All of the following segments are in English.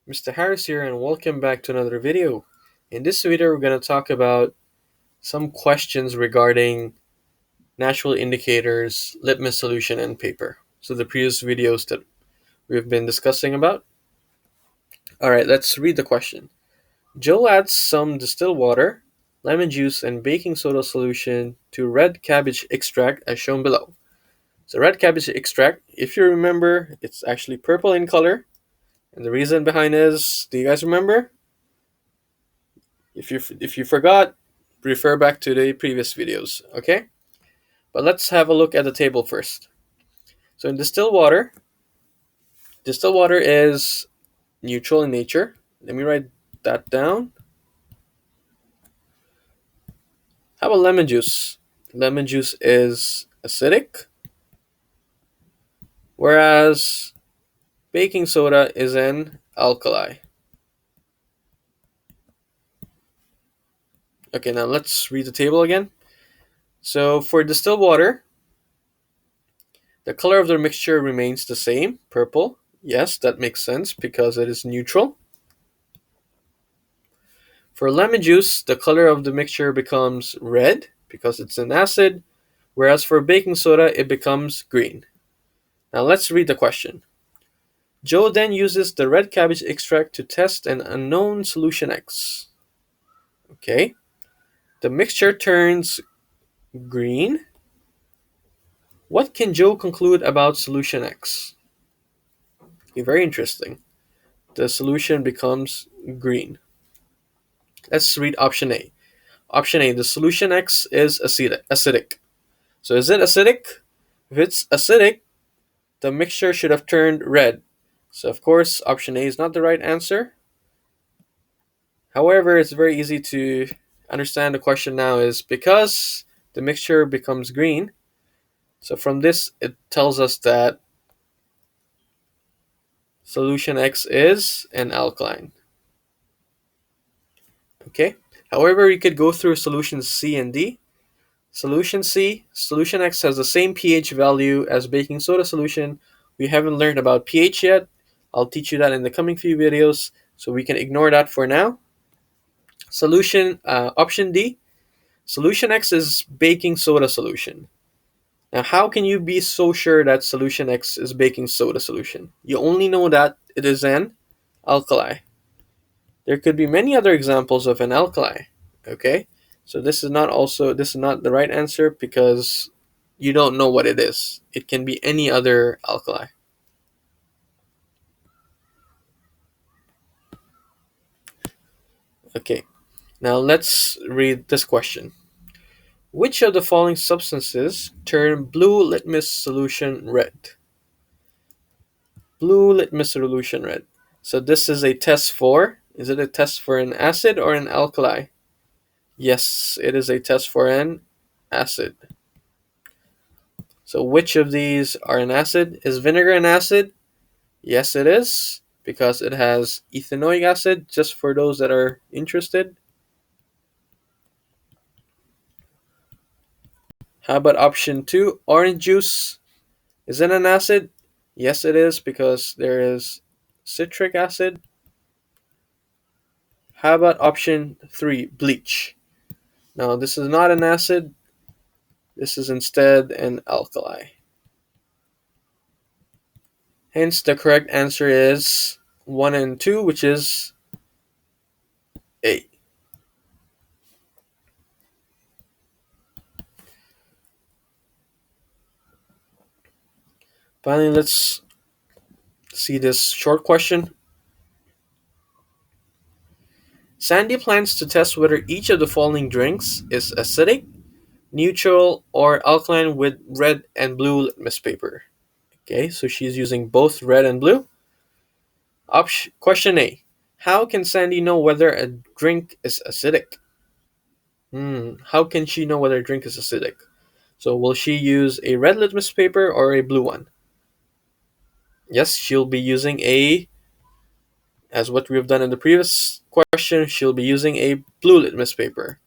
Mr. Harris here, and welcome back to another video. In this video, we're going to talk about some questions regarding natural indicators, litmus solution, and paper. So the previous videos that we've been discussing about. Alright, let's read the question. Joe adds some distilled water, lemon juice, and baking soda solution to red cabbage extract as shown below. So red cabbage extract, if you remember, it's actually purple in color. And the reason behind is, do you guys remember? If you forgot, refer back to the previous videos, okay? But let's have a look at the table first. So in distilled water is neutral in nature. Let me write that down. How about lemon juice? Lemon juice is acidic, whereas baking soda is an alkali. Okay, now let's read the table again. So for distilled water, the color of the mixture remains the same, purple. Yes, that makes sense because it is neutral. For lemon juice, the color of the mixture becomes red because it's an acid, whereas for baking soda, it becomes green. Now let's read the question. Joe then uses the red cabbage extract to test an unknown solution X. Okay. The mixture turns green. What can Joe conclude about solution X? Okay, very interesting. The solution becomes green. Let's read option A. Option A, the solution X is acidic. So is it acidic? If it's acidic, the mixture should have turned red. So of course, option A is not the right answer. However, it's very easy to understand the question now is because the mixture becomes green. So from this, it tells us that solution X is an alkaline. Okay. However, you could go through solutions C and D. Solution C, solution X has the same pH value as baking soda solution. We haven't learned about pH yet. I'll teach you that in the coming few videos, so we can ignore that for now. Option D, solution X is baking soda solution. Now, how can you be so sure that solution X is baking soda solution? You only know that it is an alkali. There could be many other examples of an alkali. Okay, so this is not the right answer because you don't know what it is. It can be any other alkali. Okay, now let's read this question. Which of the following substances turn blue litmus solution red? Blue litmus solution red. So this is a test for, is it a test for an acid or an alkali? Yes, it is a test for an acid. So which of these are an acid? Is vinegar an acid? Yes, it is, because it has ethanoic acid, just for those that are interested. How about option 2, orange juice? Is it an acid? Yes, it is, because there is citric acid. How about option 3, bleach? Now, this is not an acid. This is instead an alkali. Hence, the correct answer is 1 and 2, which is A. Finally, let's see this short question. Sandy plans to test whether each of the following drinks is acidic, neutral, or alkaline with red and blue litmus paper. Okay, so she's using both red and blue. Question A. How can Sandy know whether a drink is acidic? How can she know whether a drink is acidic? So will she use a red litmus paper or a blue one? Yes, she'll be using as what we've done in the previous question, she'll be using a blue litmus paper.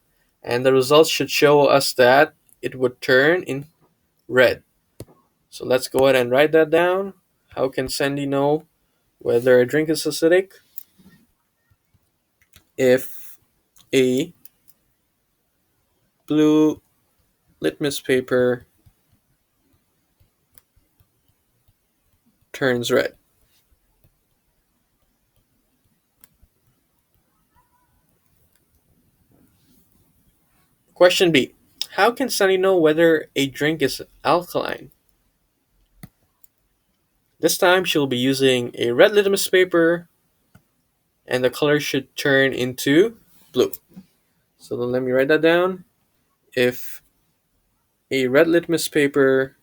And the results should show us that it would turn in red. So let's go ahead and write that down. How can Sandy know whether a drink is acidic? if a blue litmus paper turns red? Question B. How can Sunny know whether a drink is alkaline? This time she'll be using a red litmus paper and the color should turn into blue. So then let me write that down. If a red litmus paper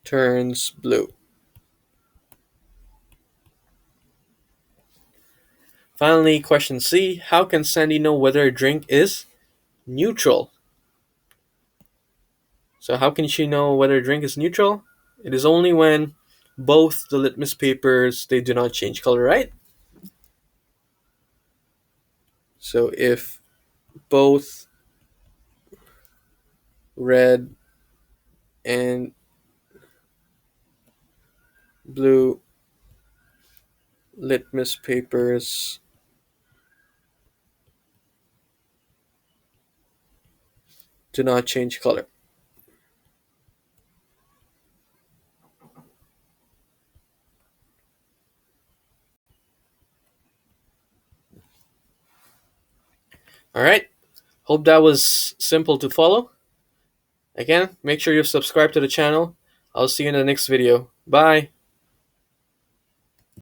turns blue. Finally, question C. How can Sandy know whether a drink is neutral? So how can she know whether a drink is neutral? It is only when both the litmus papers they do not change color, right? So if both red and blue litmus papers do not change color. All right. Hope that was simple to follow. Again, make sure you subscribe to the channel. I'll see you in the next video. Bye.